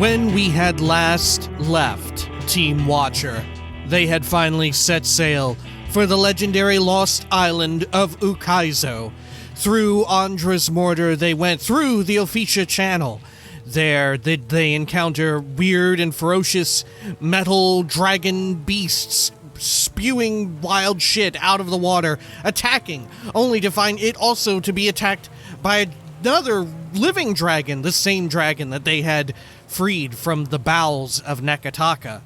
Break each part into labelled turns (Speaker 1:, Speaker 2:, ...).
Speaker 1: When we had last left Team Watcher, they had finally set sail for the legendary lost island of Ukaizo. Through Audra's mortar, they went through the Ophicia Channel. There did they encounter weird and ferocious metal dragon beasts spewing wild shit out of the water, attacking, only to find it also to be attacked by another living dragon, the same dragon that they had freed from the bowels of Nekataka.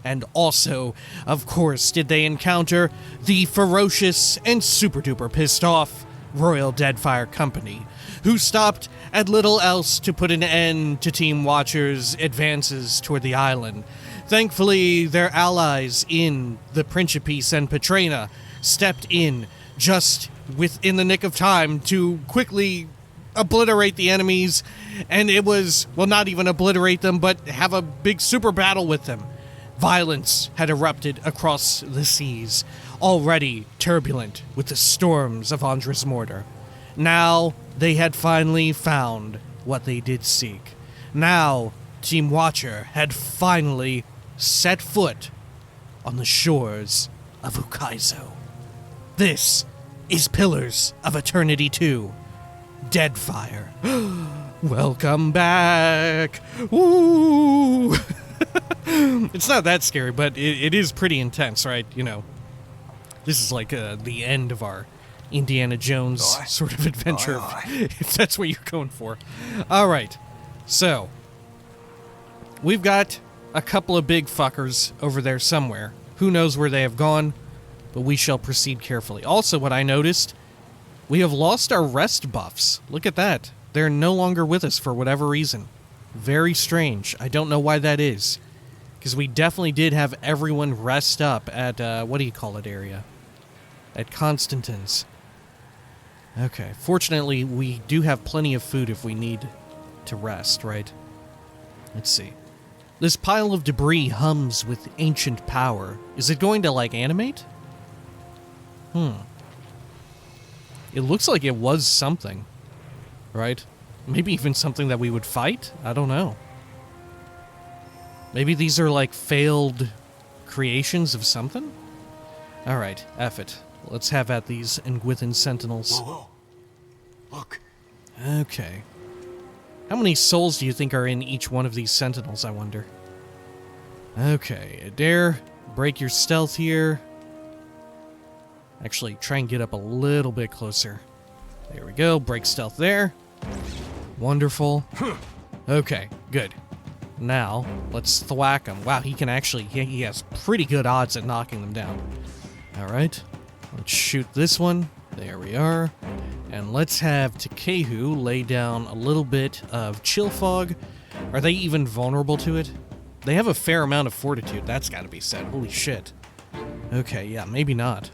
Speaker 1: And also, of course, did they encounter the ferocious and super duper pissed off Royal Deadfire Company, who stopped at little else to put an end to Team Watcher's advances toward the island. Thankfully, their allies in the Principes and Petrina stepped in just within the nick of time to quickly obliterate the enemies, and it was, well, not even obliterate them, but have a big super battle with them. Violence had erupted across the seas, already turbulent with the storms of Audra's mortar. Now, they had finally found what they did seek. Now, Team Watcher had finally set foot on the shores of Ukaizo. This is Pillars of Eternity 2. Deadfire. Welcome back. Woo! It's not that scary, but it is pretty intense, right? You know, this is like the end of our Indiana Jones sort of adventure, if that's what you're going for. All right, so we've got a couple of big fuckers over there somewhere. Who knows where they have gone, but we shall proceed carefully. Also, what I noticed, we have lost our rest buffs. Look at that. They're no longer with us for whatever reason. Very strange. I don't know why that is. Because we definitely did have everyone rest up at, what do you call it area? At Constantine's. Okay. Fortunately, we do have plenty of food if we need to rest, right? Let's see. This pile of debris hums with ancient power. Is it going to, like, animate? It looks like it was something. Right? Maybe even something that we would fight? I don't know. Maybe these are like failed creations of something? Alright, F it. Let's have at these Ngwithan Sentinels.
Speaker 2: Whoa. Look.
Speaker 1: Okay. How many souls do you think are in each one of these Sentinels, I wonder? Okay, Adair, break your stealth here. Actually, try and get up a little bit closer. There we go, break stealth there. Wonderful. Okay, good. Now, let's thwack him. Wow, he can actually, he has pretty good odds at knocking them down. Alright, let's shoot this one. There we are. And let's have Tekehu lay down a little bit of chill fog. Are they even vulnerable to it? They have a fair amount of fortitude, that's gotta be said. Holy shit. Okay, yeah, maybe not.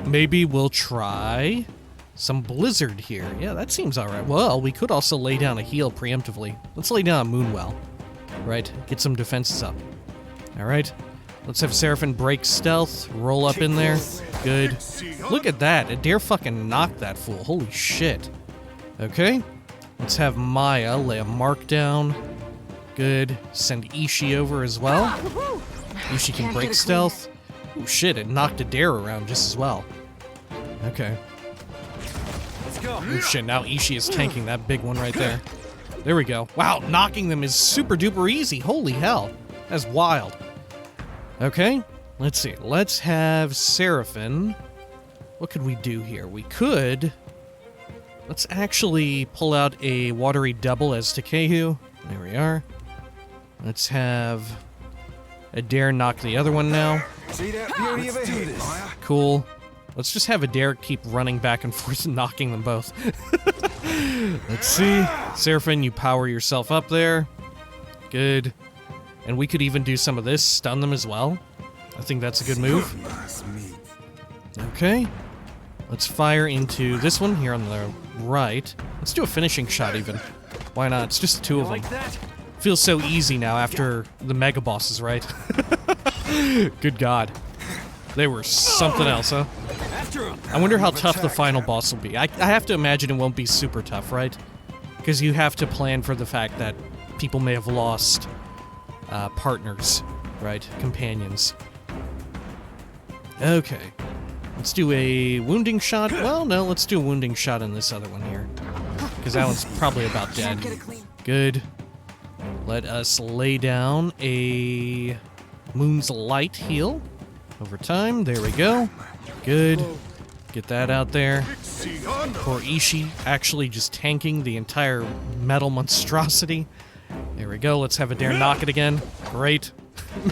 Speaker 1: Maybe we'll try some blizzard here. Yeah, that seems alright. Well, we could also lay down a heal preemptively. Let's lay down a Moonwell. Right, get some defenses up. Alright, let's have Seraphim break stealth, roll up in there. Good. Look at that, Adair fucking knocked that fool. Holy shit. Okay, let's have Maya lay a mark down. Good. Send Ishi over as well. Ishi can break stealth. Oh shit, it knocked Adair around just as well. Okay. Oh shit, now Ishi is tanking that big one right there. There we go. Wow, knocking them is super duper easy. Holy hell. That's wild. Okay, let's see. Let's have Seraphim. What could we do here? We could... Let's actually pull out a watery double as Tekehu. There we are. Let's have Adair knock the other one now.
Speaker 2: See that beauty of it?
Speaker 1: Cool. Let's just have Adair keep running back and forth and knocking them both. Let's see. Seraphim, you power yourself up there. Good. And we could even do some of this, stun them as well. I think that's a good move. Okay. Let's fire into this one here on the right. Let's do a finishing shot even. Why not? It's just the two of them. Feels so easy now after the mega bosses, right? Good God. They were something else, huh? I wonder how tough the final boss will be. I have to imagine it won't be super tough, right? Because you have to plan for the fact that people may have lost partners, right? Companions. Okay. Let's do a wounding shot. Well, no, let's do a wounding shot in this other one here. Because that one's probably about dead. Good. Let us lay down a Moon's Light heal over time. There we go. Good. Get that out there. Poor Ishii actually just tanking the entire metal monstrosity. There we go. Let's have Adair knock it again. Great.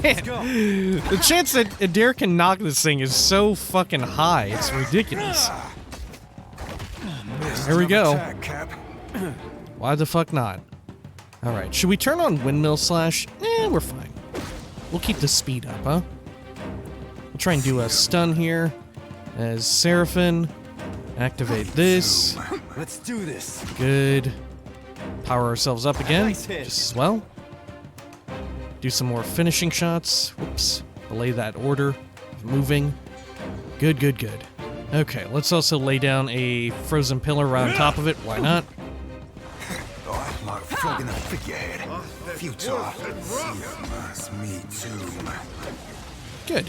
Speaker 1: Man, the chance that Adair can knock this thing is so fucking high. It's ridiculous. There we go. Why the fuck not? Alright, should we turn on Windmill Slash? We're fine. We'll keep the speed up, huh? We'll try and do a stun here. As Seraphim. Activate this.
Speaker 2: Let's do this.
Speaker 1: Good. Power ourselves up again, just as well. Do some more finishing shots. Whoops. Delay that order of moving. Good, good, good. Okay, let's also lay down a frozen pillar right on top of it. Why not?
Speaker 2: Oh, I'm a frog in a figurehead. Future. Me too.
Speaker 1: Good.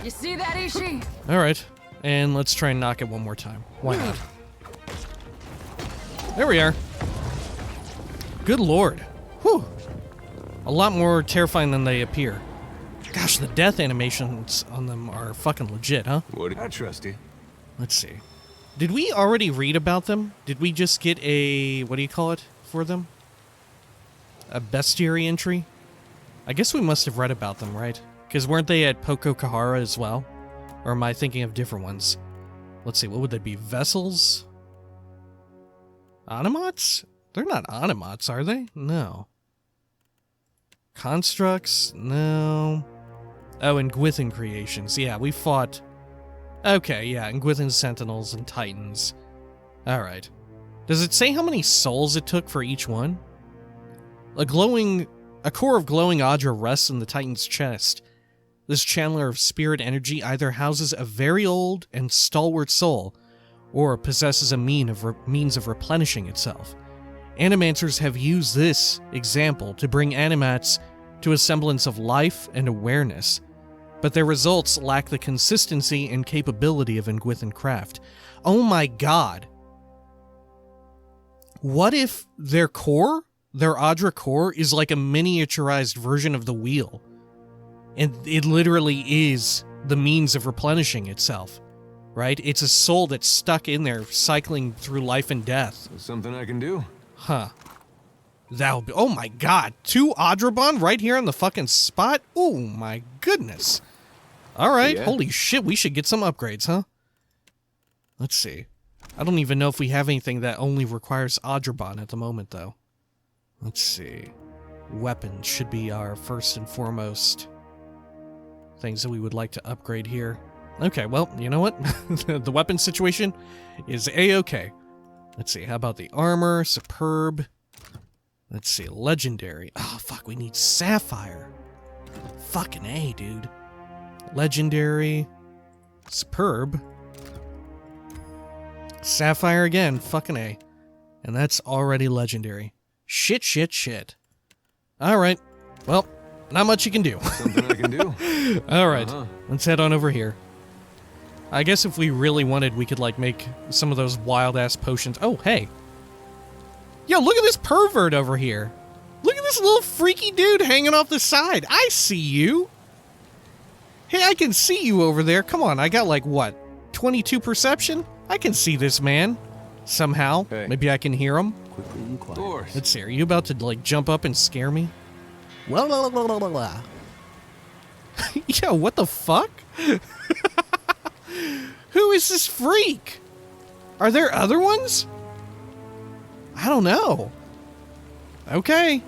Speaker 3: You see that, Ishii?
Speaker 1: Alright. And let's try and knock it one more time. Why not? There we are. Good lord. Whew. A lot more terrifying than they appear. Gosh, the death animations on them are fucking legit, huh?
Speaker 2: What? I trust you.
Speaker 1: Let's see. Did we already read about them? Did we just get a... what do you call it for them? A bestiary entry? I guess we must have read about them, right? Because weren't they at Pokokahara as well? Or am I thinking of different ones? Let's see, what would they be? Vessels? Automots? They're not Automots, are they? No. Constructs? No. Oh, and Ngwithin creations. Yeah, we fought... Okay, yeah, Ngwithin Sentinels and Titans. Alright. Does it say how many souls it took for each one? A core of glowing Audra rests in the Titan's chest. This channeler of spirit energy either houses a very old and stalwart soul, or possesses a means of replenishing itself. Animancers have used this example to bring animats to a semblance of life and awareness, but their results lack the consistency and capability of Ngwithin craft. Oh my god. What if their core, their Audra core, is like a miniaturized version of the wheel? And it literally is the means of replenishing itself, right? It's a soul that's stuck in there, cycling through life and death.
Speaker 2: Something I can do.
Speaker 1: Huh. That would be... Oh my god. 2 Audrabon right here on the fucking spot? Oh my goodness. Alright,
Speaker 2: Yeah.
Speaker 1: Holy shit, we should get some upgrades, huh? Let's see. I don't even know if we have anything that only requires Audrabon at the moment, though. Let's see. Weapons should be our first and foremost things that we would like to upgrade here. Okay, well, you know what? The weapon situation is A-okay. Let's see, how about the armor? Superb. Let's see, legendary. Oh, fuck, we need sapphire. Fucking A, dude. Legendary. Superb. Sapphire again, fucking A. And that's already legendary. Shit, shit, shit. Alright, well, not much you can do.
Speaker 2: Something I can do.
Speaker 1: Alright, let's head on over here. I guess if we really wanted, we could, like, make some of those wild-ass potions. Oh, hey. Yo, look at this pervert over here. Look at this little freaky dude hanging off the side. I see you. Hey, I can see you over there. Come on, I got, like, what, 22 perception? I can see this man. Somehow.
Speaker 2: Hey.
Speaker 1: Maybe I can hear him.
Speaker 4: Quickly and
Speaker 2: Of
Speaker 4: quiet.
Speaker 2: course.
Speaker 1: Let's see, are you about to, like, jump up and scare me?
Speaker 4: Well, blah, blah, blah, blah, blah.
Speaker 1: Yo, what the fuck? Who is this freak? Are there other ones? I don't know. Okay.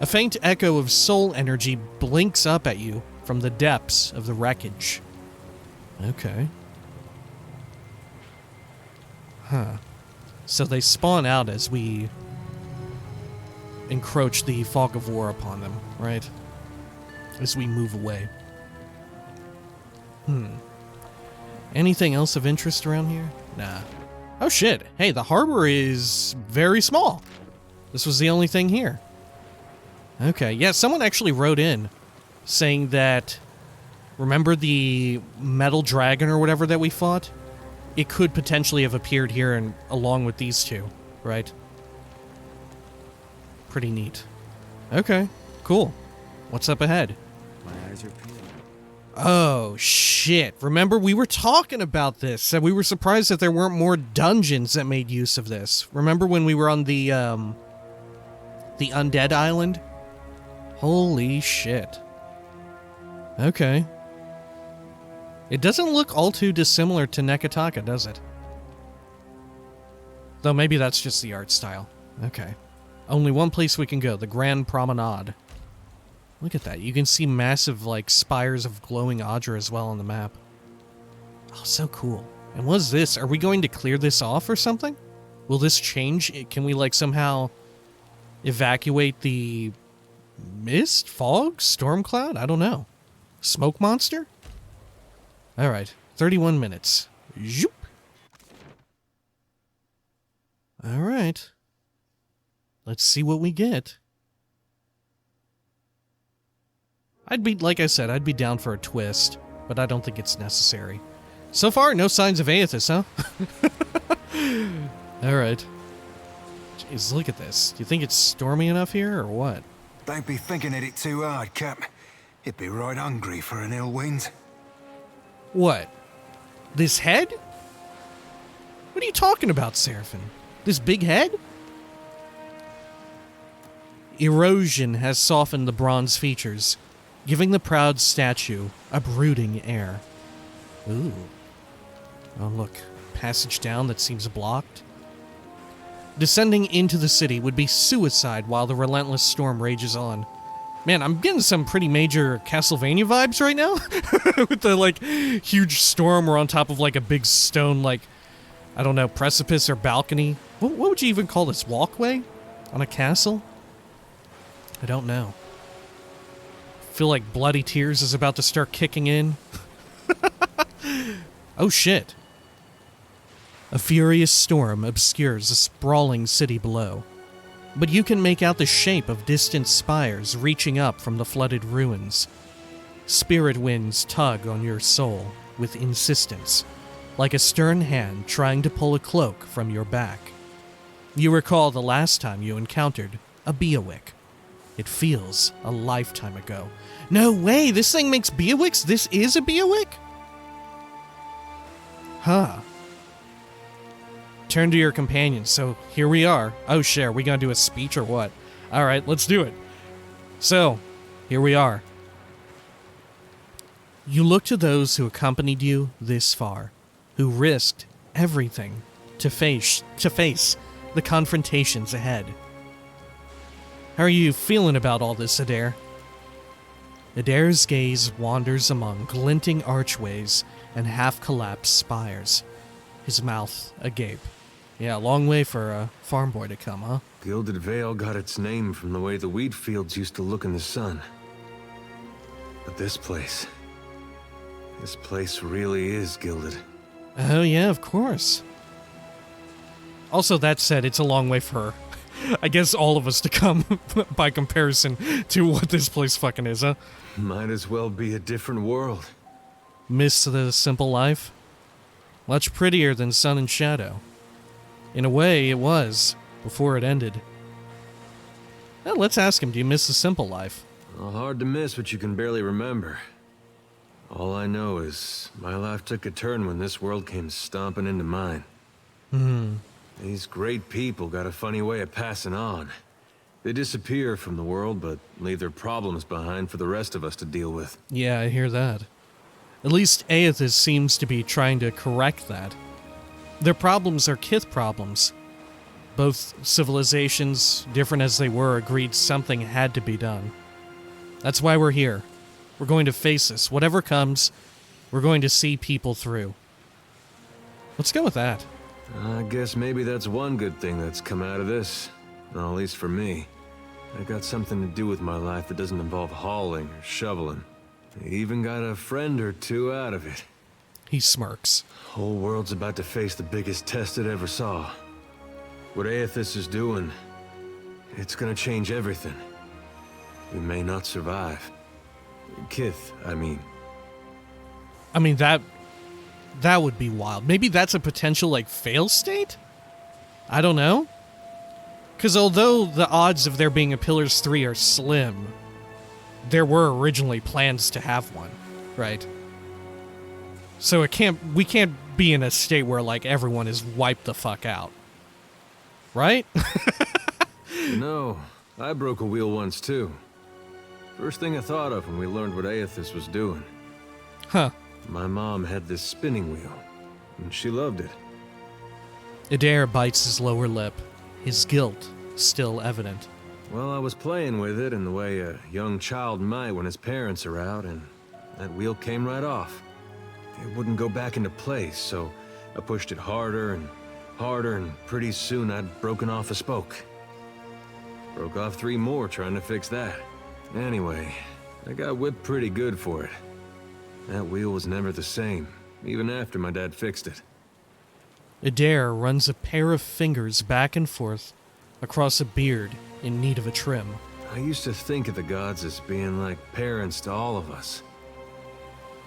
Speaker 1: A faint echo of soul energy blinks up at you from the depths of the wreckage. Okay. Huh. So they spawn out as we encroach the fog of war upon them, right? As we move away. Anything else of interest around here? Nah. Oh shit. Hey, the harbor is very small. This was the only thing here. Okay, yeah, someone actually wrote in saying that, remember the metal dragon or whatever that we fought? It could potentially have appeared here and along with these two, right? Pretty neat. Okay, cool. What's up ahead?
Speaker 2: My eyes are peeled.
Speaker 1: Oh, shit. Remember, we were talking about this, and we were surprised that there weren't more dungeons that made use of this. Remember when we were on the Undead Island? Holy shit. Okay. It doesn't look all too dissimilar to Nekataka, does it? Though maybe that's just the art style. Okay. Only one place we can go, the Grand Promenade. Look at that. You can see massive, like, spires of glowing Audra as well on the map. Oh, so cool. And what is this? Are we going to clear this off or something? Will this change? Can we, like, somehow evacuate the mist? Fog? Storm cloud? I don't know. Smoke monster? Alright. 31 minutes. Zoop. Alright. Let's see what we get. I'd be, like I said, I'd be down for a twist, but I don't think it's necessary. So far, no signs of Aethys, huh? Alright. Jeez, look at this. Do you think it's stormy enough here, or what?
Speaker 2: Don't be thinking at it too hard, Cap. You'd be right hungry for an ill wind.
Speaker 1: What? This head? What are you talking about, Seraphim? This big head? Erosion has softened the bronze features, giving the proud statue a brooding air. Ooh. Oh, look. Passage down that seems blocked. Descending into the city would be suicide while the relentless storm rages on. Man, I'm getting some pretty major Castlevania vibes right now. With the, like, huge storm. We're on top of, like, a big stone, like, I don't know, precipice or balcony. What would you even call this? Walkway? On a castle? I don't know. Feel like Bloody Tears is about to start kicking in. Oh shit. A furious storm obscures the sprawling city below, but you can make out the shape of distant spires reaching up from the flooded ruins. Spirit winds tug on your soul with insistence, like a stern hand trying to pull a cloak from your back. You recall the last time you encountered a Beawick. It feels a lifetime ago. No way, this thing makes Beawicks? This is a Beawick? Huh. Turn to your companion. So, here we are. Oh shit, are we gonna do a speech or what? Alright, let's do it. So, here we are. You look to those who accompanied you this far, who risked everything to face the confrontations ahead. How are you feeling about all this, Adair? Adair's gaze wanders among glinting archways and half-collapsed spires, his mouth agape. Yeah, a long way for a farm boy to come, huh?
Speaker 5: Gilded Vale got its name from the way the wheat fields used to look in the sun. But this place really is gilded.
Speaker 1: Oh yeah, of course. Also, that said, it's a long way for, I guess, all of us to come by comparison to what this place fucking is, huh?
Speaker 5: Might as well be a different world.
Speaker 1: Miss the simple life? Much prettier than Sun and Shadow. In a way, it was, before it ended. Well, let's ask him, do you miss the simple life?
Speaker 5: Well, hard to miss what you can barely remember. All I know is, my life took a turn when this world came stomping into mine. These great people got a funny way of passing on. They disappear from the world, but leave their problems behind for the rest of us to deal with.
Speaker 1: Yeah, I hear that. At least Aethys seems to be trying to correct that. Their problems are Kith problems. Both civilizations, different as they were, agreed something had to be done. That's why we're here. We're going to face this. Whatever comes, we're going to see people through. Let's go with that.
Speaker 5: I guess maybe that's one good thing that's come out of this. Well, at least for me. I got something to do with my life that doesn't involve hauling or shoveling. I even got a friend or two out of it.
Speaker 1: He smirks.
Speaker 5: Whole world's about to face the biggest test it ever saw. What Aethys is doing, It's gonna change everything. We may not survive. Kith, I mean.
Speaker 1: I mean, that would be wild. Maybe that's a potential, like, fail state? I don't know. Because although the odds of there being a Pillars 3 are slim, there were originally plans to have one, right? So we can't be in a state where, like, everyone is wiped the fuck out. Right?
Speaker 5: No, I broke a wheel once too. First thing I thought of when we learned what Aethys was doing.
Speaker 1: Huh.
Speaker 5: My mom had this spinning wheel, and she loved it.
Speaker 1: Adair bites his lower lip, his guilt still evident.
Speaker 5: Well, I was playing with it in the way a young child might when his parents are out, and that wheel came right off. It wouldn't go back into place, so I pushed it harder, and pretty soon I'd broken off a spoke. Broke off 3 more trying to fix that. Anyway, I got whipped pretty good for it. That wheel was never the same, even after my dad fixed it.
Speaker 1: Adair runs a pair of fingers back and forth across a beard in need of a trim.
Speaker 5: I used to think of the gods as being like parents to all of us.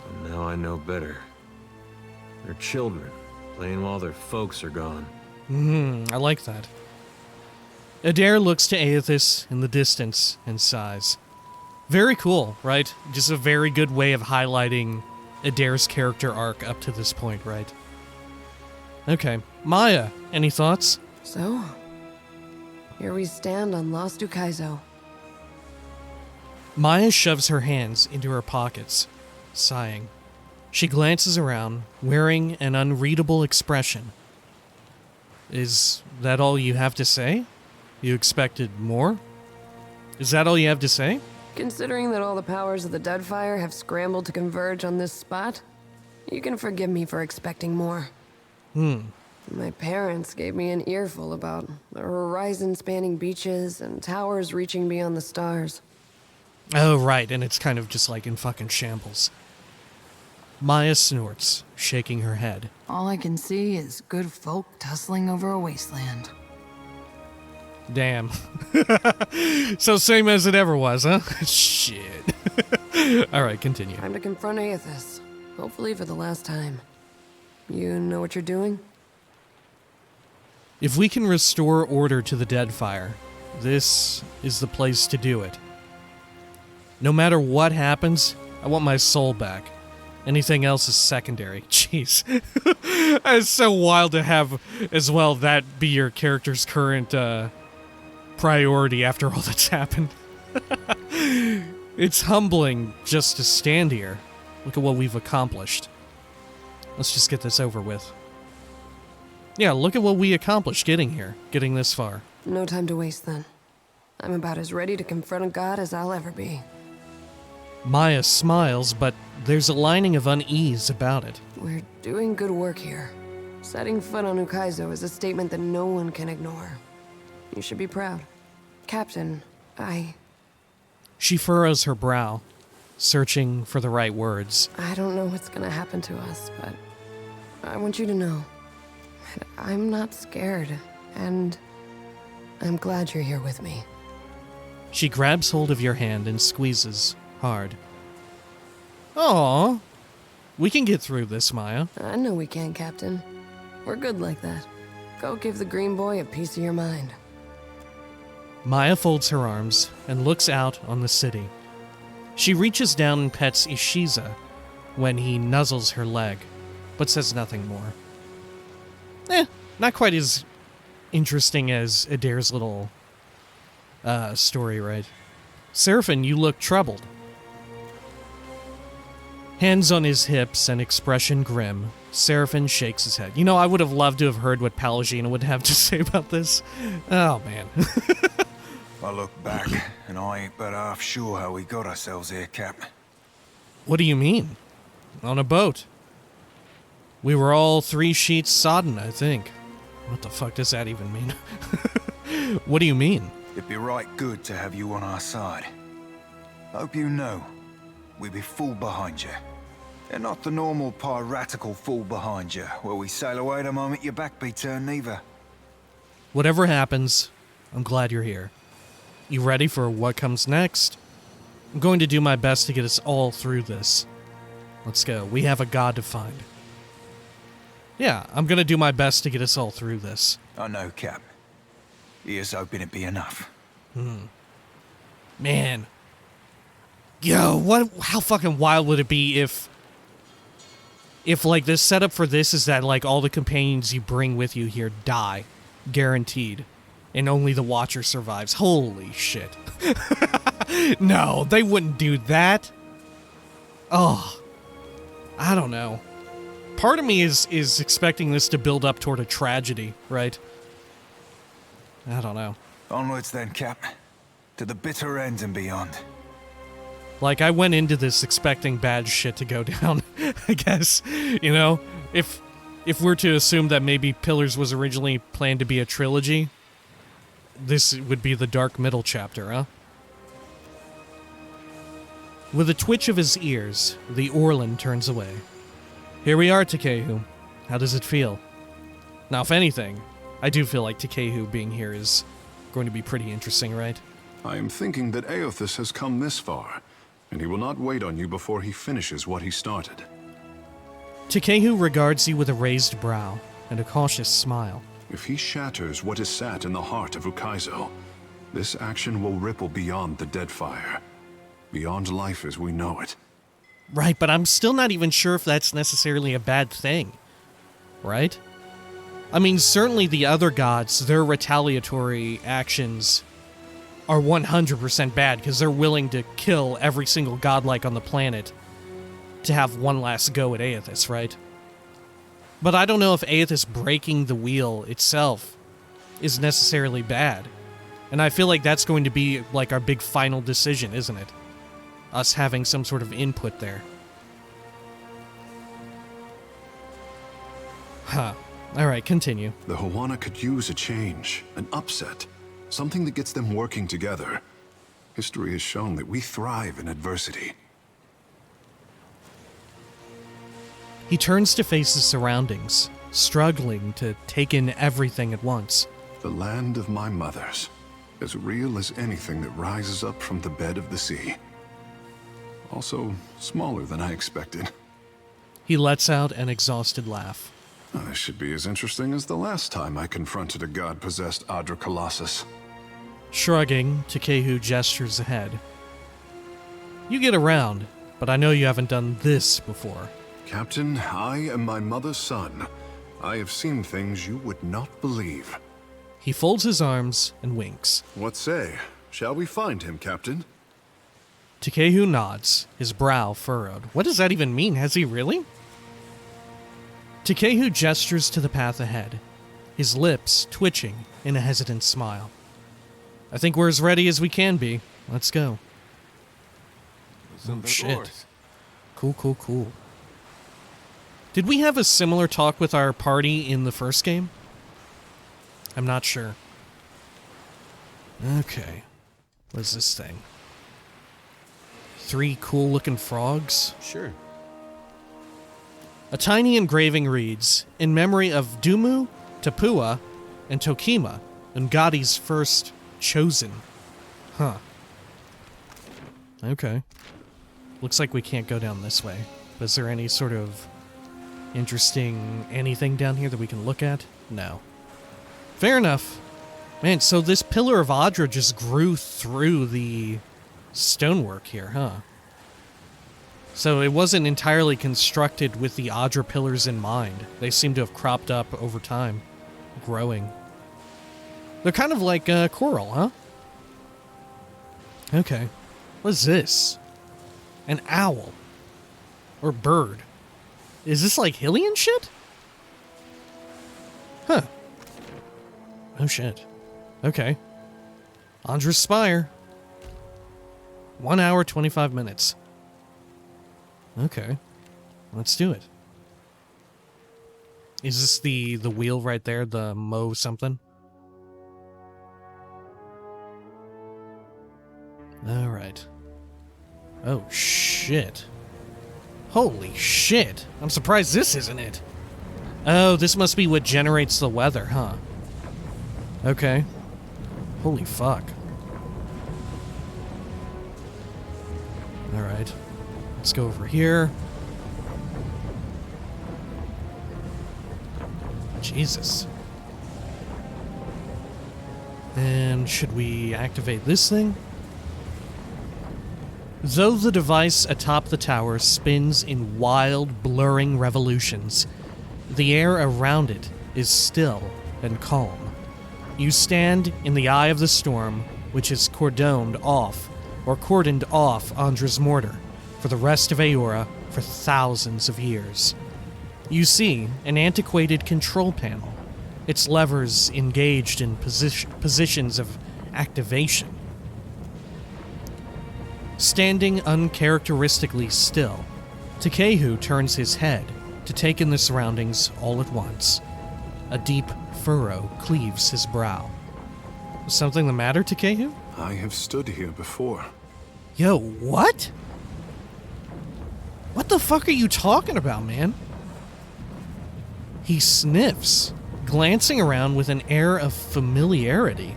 Speaker 5: And now I know better. They're children, playing while their folks are gone.
Speaker 1: I like that. Adair looks to Aethys in the distance and sighs. Very cool, right? Just a very good way of highlighting Adair's character arc up to this point, right? Okay. Maya, any thoughts?
Speaker 3: So, here we stand on Lost Ukaizo.
Speaker 1: Maya shoves her hands into her pockets, sighing. She glances around, wearing an unreadable expression. Is that all you have to say? You expected more? Is that all you have to say?
Speaker 3: Considering that all the powers of the Deadfire have scrambled to converge on this spot, you can forgive me for expecting more. My parents gave me an earful about the horizon-spanning beaches and towers reaching beyond the stars.
Speaker 1: Oh, right, and it's kind of just like in fucking shambles. Maya snorts, shaking her head.
Speaker 3: All I can see is good folk tussling over a wasteland.
Speaker 1: Damn. So same as it ever was, huh? Shit. Alright, continue.
Speaker 3: Time to confront Aethys, hopefully for the last time. You know what you're doing?
Speaker 1: If we can restore order to the Deadfire, this is the place to do it. No matter what happens, I want my soul back. Anything else is secondary. Jeez. It's so wild to have, as well, that be your character's current, priority after all that's happened. It's humbling just to stand here. Look at what we've accomplished. Let's just get this over with. Yeah, look at what we accomplished getting here, getting this far.
Speaker 3: No time to waste then. I'm about as ready to confront a god as I'll ever be.
Speaker 1: Maya smiles, but there's a lining of unease about it.
Speaker 3: We're doing good work here. Setting foot on Ukaizo is a statement that no one can ignore. You should be proud. Captain,
Speaker 1: She furrows her brow, searching for the right words.
Speaker 3: I don't know what's gonna happen to us, but I want you to know that I'm not scared, and I'm glad you're here with me.
Speaker 1: She grabs hold of your hand and squeezes hard. Aww. We can get through this, Maya.
Speaker 3: I know we can, Captain. We're good like that. Go give the green boy a piece of your mind.
Speaker 1: Maya folds her arms and looks out on the city. She reaches down and pets Ishiza when he nuzzles her leg, but says nothing more. Not quite as interesting as Adair's little story, right? Seraphim, you look troubled. Hands on his hips and expression grim, Seraphim shakes his head. You know, I would have loved to have heard what Pallegina would have to say about this. Oh, man.
Speaker 2: I look back, and I ain't but half sure how we got ourselves here, Cap.
Speaker 1: What do you mean? On a boat. We were all 3 sheets sodden, I think. What the fuck does that even mean? What do you mean?
Speaker 2: It'd be right good to have you on our side. Hope you know, we be full behind you. And not the normal piratical full behind you, where we sail away the moment your back be turned neither.
Speaker 1: Whatever happens, I'm glad you're here. You ready for what comes next? I'm going to do my best to get us all through this. Let's go. We have a god to find. Yeah, I'm going to do my best to get us all through this.
Speaker 2: I know, Cap. Here's hoping it'd be enough.
Speaker 1: Man. Yo, how fucking wild would it be if like the setup for this is that like all the companions you bring with you here die, guaranteed, and only the Watcher survives. Holy shit. No, they wouldn't do that. Oh, I don't know. Part of me is expecting this to build up toward a tragedy, right? I don't know.
Speaker 2: Onwards then, Cap. To the bitter end and beyond.
Speaker 1: Like, I went into this expecting bad shit to go down, I guess. You know? If we're to assume that maybe Pillars was originally planned to be a trilogy, this would be the dark middle chapter, huh? With a twitch of his ears, the Orlan turns away. Here we are, Tekehu. How does it feel? Now, if anything, I do feel like Tekehu being here is going to be pretty interesting, right?
Speaker 6: I am thinking that Aothus has come this far, and he will not wait on you before he finishes what he started.
Speaker 1: Tekehu regards you with a raised brow and a cautious smile.
Speaker 6: If he shatters what is sat in the heart of Ukaizo, this action will ripple beyond the Deadfire, beyond life as we know it.
Speaker 1: Right, but I'm still not even sure if that's necessarily a bad thing, right? I mean, certainly the other gods, their retaliatory actions are 100% bad because they're willing to kill every single godlike on the planet to have one last go at Aothus, right? But I don't know if Aothus breaking the wheel itself is necessarily bad. And I feel like that's going to be like our big final decision, isn't it? Us having some sort of input there. Huh. Alright, continue.
Speaker 6: The Hawana could use a change, an upset, something that gets them working together. History has shown that we thrive in adversity.
Speaker 1: He turns to face his surroundings, struggling to take in everything at once.
Speaker 6: The land of my mothers, as real as anything that rises up from the bed of the sea. Also, smaller than I expected.
Speaker 1: He lets out an exhausted laugh.
Speaker 6: This should be as interesting as the last time I confronted a god-possessed Audra Colossus.
Speaker 1: Shrugging, Tekehu gestures ahead. You get around, but I know you haven't done this before.
Speaker 6: Captain, I am my mother's son. I have seen things you would not believe.
Speaker 1: He folds his arms and winks.
Speaker 6: What say? Shall we find him, Captain?
Speaker 1: Tekehu nods, his brow furrowed. What does that even mean? Has he really? Tekehu gestures to the path ahead, his lips twitching in a hesitant smile. I think we're as ready as we can be. Let's go. Oh, shit. Cool. Did we have a similar talk with our party in the first game? I'm not sure. Okay. What is this thing? 3 cool-looking frogs?
Speaker 5: Sure.
Speaker 1: A tiny engraving reads, in memory of Dumu, Tapua, and Tokima, Ngati's first chosen. Huh. Okay. Looks like we can't go down this way. Is there any sort of interesting anything down here that we can look at? No. Fair enough. Man, so this Pillar of Audra just grew through the stonework here, huh? So it wasn't entirely constructed with the Audra pillars in mind. They seem to have cropped up over time, growing. They're kind of like coral, huh? Okay. What is this? An owl. Or bird. Is this like Hylian shit? Huh. Oh shit. Okay. Audra's Spire. 1 hour, 25 minutes. Okay. Let's do it. Is this the wheel right there? The Mo something? Alright. Oh shit. Holy shit. I'm surprised this isn't it. Oh, this must be what generates the weather, huh? Okay. Holy fuck. Alright. Let's go over here. Jesus. And should we activate this thing? Though the device atop the tower spins in wild, blurring revolutions, the air around it is still and calm. You stand in the eye of the storm, which has cordoned off Audra's mortar for the rest of Aora for thousands of years. You see an antiquated control panel, its levers engaged in positions of activation. Standing uncharacteristically still, Tekehu turns his head to take in the surroundings all at once. A deep furrow cleaves his brow. Is something the matter, Tekehu?
Speaker 6: I have stood here before.
Speaker 1: Yo, what? What the fuck are you talking about, man? He sniffs, glancing around with an air of familiarity,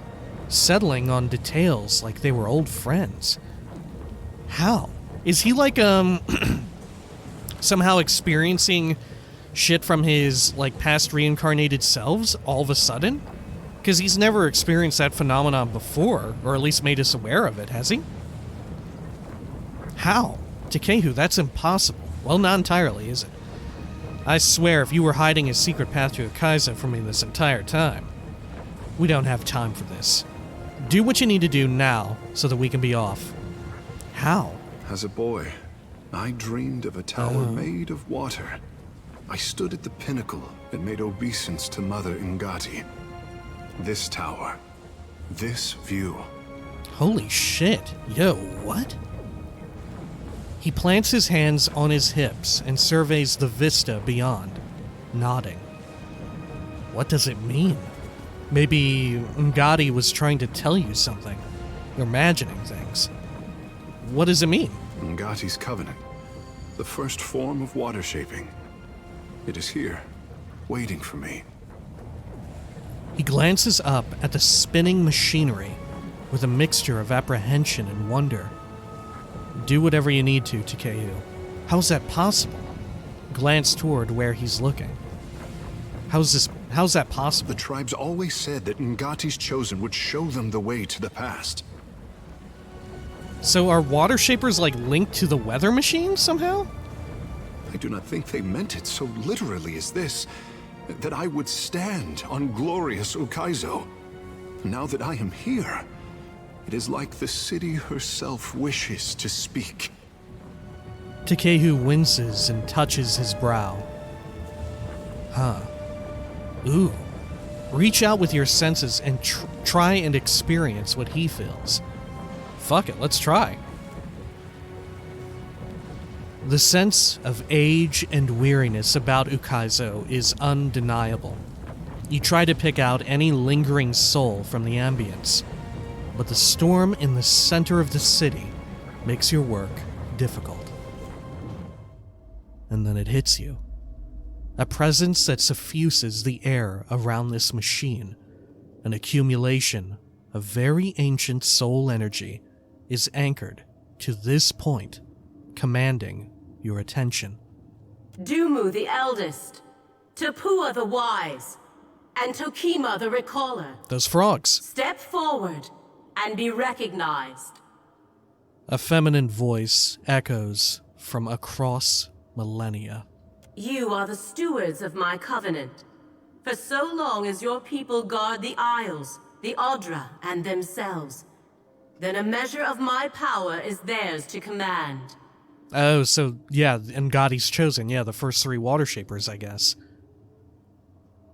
Speaker 1: settling on details like they were old friends. How? Is he like, somehow experiencing shit from his, like, past reincarnated selves all of a sudden? Because he's never experienced that phenomenon before, or at least made us aware of it, has he? How? Tekehu, that's impossible. Well, not entirely, is it? I swear, if you were hiding a secret path to Ukaizo from me this entire time. We don't have time for this. Do what you need to do now, so that we can be off. How?
Speaker 6: As a boy, I dreamed of a tower made of water. I stood at the pinnacle and made obeisance to Mother Ngati. This tower, this view.
Speaker 1: Holy shit. Yo, what? He plants his hands on his hips and surveys the vista beyond, nodding. What does it mean? Maybe Ngati was trying to tell you something. You're imagining things. What does it mean?
Speaker 6: Ngati's covenant, the first form of water shaping. It is here, waiting for me.
Speaker 1: He glances up at the spinning machinery with a mixture of apprehension and wonder. Do whatever you need to, Tekehu. How's that possible? Glance toward where he's looking. How's that possible?
Speaker 6: The tribes always said that Ngati's chosen would show them the way to the past.
Speaker 1: So are water shapers like linked to the weather machine somehow?
Speaker 6: I do not think they meant it so literally as this, that I would stand on glorious Ukaizo. Now that I am here, it is like the city herself wishes to speak.
Speaker 1: Tekehu winces and touches his brow. Huh. Ooh. Reach out with your senses and try and experience what he feels. Fuck it, let's try. The sense of age and weariness about Ukaizo is undeniable. You try to pick out any lingering soul from the ambience, but the storm in the center of the city makes your work difficult. And then it hits you. A presence that suffuses the air around this machine, an accumulation of very ancient soul energy, is anchored to this point, commanding your attention.
Speaker 7: Dumu the eldest, Tapua the wise, and Tokima the recaller.
Speaker 1: Those frogs.
Speaker 7: Step forward and be recognized.
Speaker 1: A feminine voice echoes from across millennia.
Speaker 7: You are the stewards of my covenant. For so long as your people guard the Isles, the Audra, and themselves, then a measure of my power is theirs to command.
Speaker 1: Oh, so yeah, Ngati's chosen. Yeah, the first three water shapers, I guess.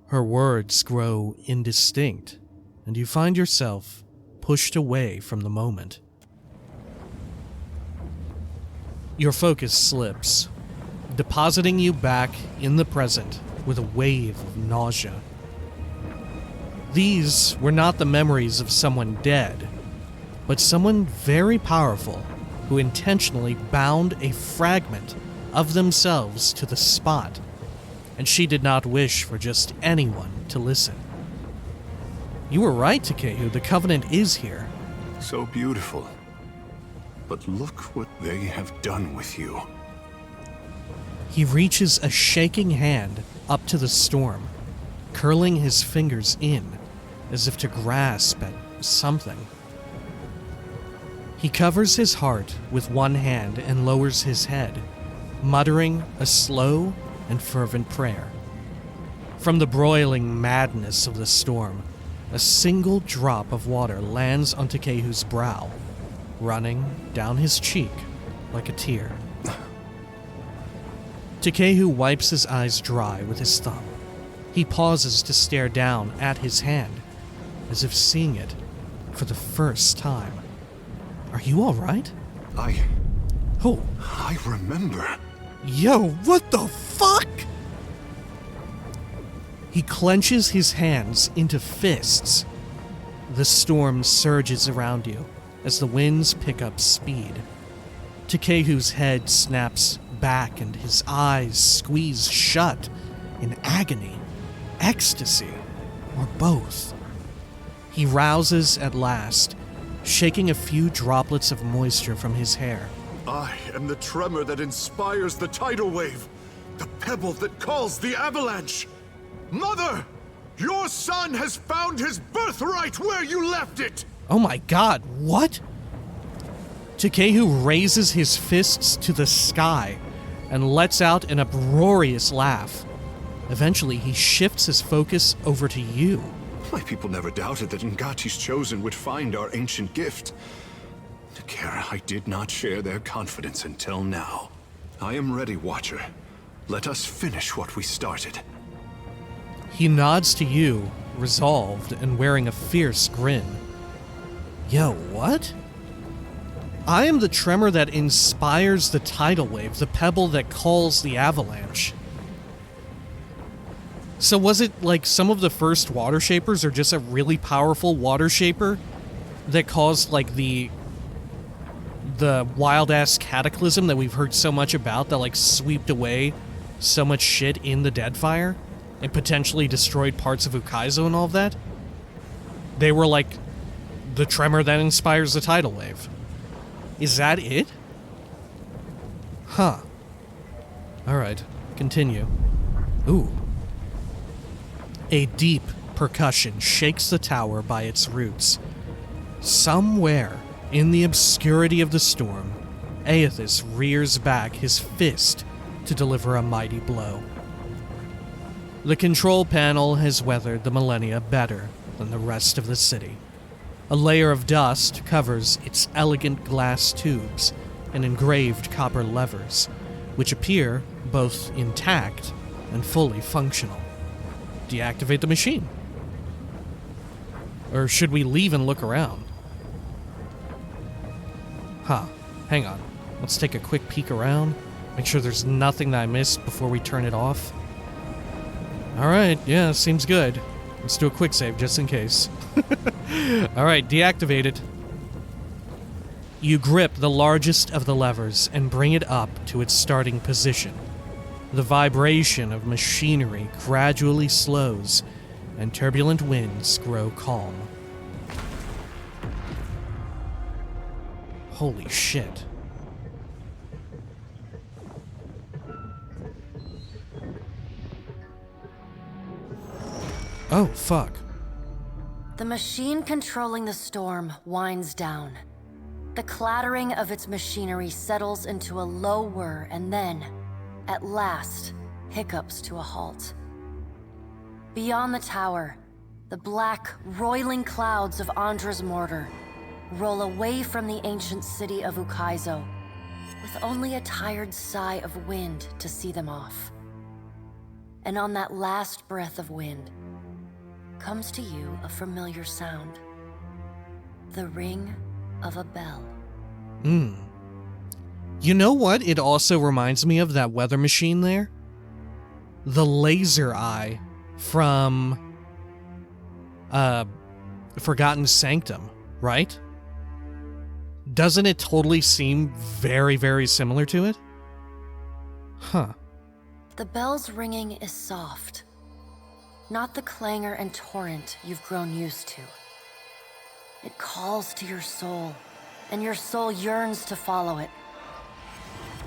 Speaker 1: Her words grow indistinct, and you find yourself pushed away from the moment. Your focus slips, depositing you back in the present with a wave of nausea. These were not the memories of someone dead, but someone very powerful who intentionally bound a fragment of themselves to the spot, and she did not wish for just anyone to listen. You were right, Tekehu, the Covenant is here.
Speaker 6: So beautiful. but look what they have done with you.
Speaker 1: He reaches a shaking hand up to the storm, curling his fingers in as if to grasp at something. He covers his heart with one hand and lowers his head, muttering a slow and fervent prayer. From the broiling madness of the storm, a single drop of water lands on Tekehu's brow, running down his cheek like a tear. Tekehu wipes his eyes dry with his thumb. He pauses to stare down at his hand, as if seeing it for the first time. Are you all right? Oh.
Speaker 6: I remember.
Speaker 1: Yo, what the fuck? He clenches his hands into fists. The storm surges around you as the winds pick up speed. Tekehu's head snaps back and his eyes squeeze shut in agony, ecstasy, or both. He rouses at last, shaking a few droplets of moisture from his hair.
Speaker 6: I am the tremor that inspires the tidal wave, the pebble that calls the avalanche. Mother, your son has found his birthright where you left it!
Speaker 1: Oh my god, what? Tekehu raises his fists to the sky and lets out an uproarious laugh. Eventually, he shifts his focus over to you.
Speaker 6: My people never doubted that Ngati's chosen would find our ancient gift. Takara, I did not share their confidence until now. I am ready, Watcher. Let us finish what we started.
Speaker 1: He nods to you, resolved and wearing a fierce grin. Yo, what? I am the tremor that inspires the tidal wave, the pebble that calls the avalanche. So was it like some of the first water shapers are just a really powerful water shaper that caused like the wild-ass cataclysm that we've heard so much about that like swept away so much shit in the Deadfire and potentially destroyed parts of Ukaizo and all of that? They were like the tremor that inspires the tidal wave. Is that it? Huh. Alright, continue. Ooh. A deep percussion shakes the tower by its roots. Somewhere in the obscurity of the storm, Aethys rears back his fist to deliver a mighty blow. The control panel has weathered the millennia better than the rest of the city. A layer of dust covers its elegant glass tubes and engraved copper levers, which appear both intact and fully functional. Deactivate the machine. Or should we leave and look around? Huh. Hang on. Let's take a quick peek around. Make sure there's nothing that I missed before we turn it off. Alright, yeah, seems good. Let's do a quick save just in case. Alright, deactivate it. You grip the largest of the levers and bring it up to its starting position. The vibration of machinery gradually slows, and turbulent winds grow calm. Holy shit. Oh, fuck.
Speaker 8: The machine controlling the storm winds down. The clattering of its machinery settles into a low whir and then, at last, hiccups to a halt. Beyond the tower, the black, roiling clouds of Audra's mortar roll away from the ancient city of Ukaizo, with only a tired sigh of wind to see them off. And on that last breath of wind, comes to you a familiar sound. The ring of a bell.
Speaker 1: You know what it also reminds me of, that weather machine there? The laser eye from Forgotten Sanctum, right? Doesn't it totally seem very, very similar to it? Huh.
Speaker 8: The bell's ringing is soft, not the clangor and torrent you've grown used to. It calls to your soul, and your soul yearns to follow it.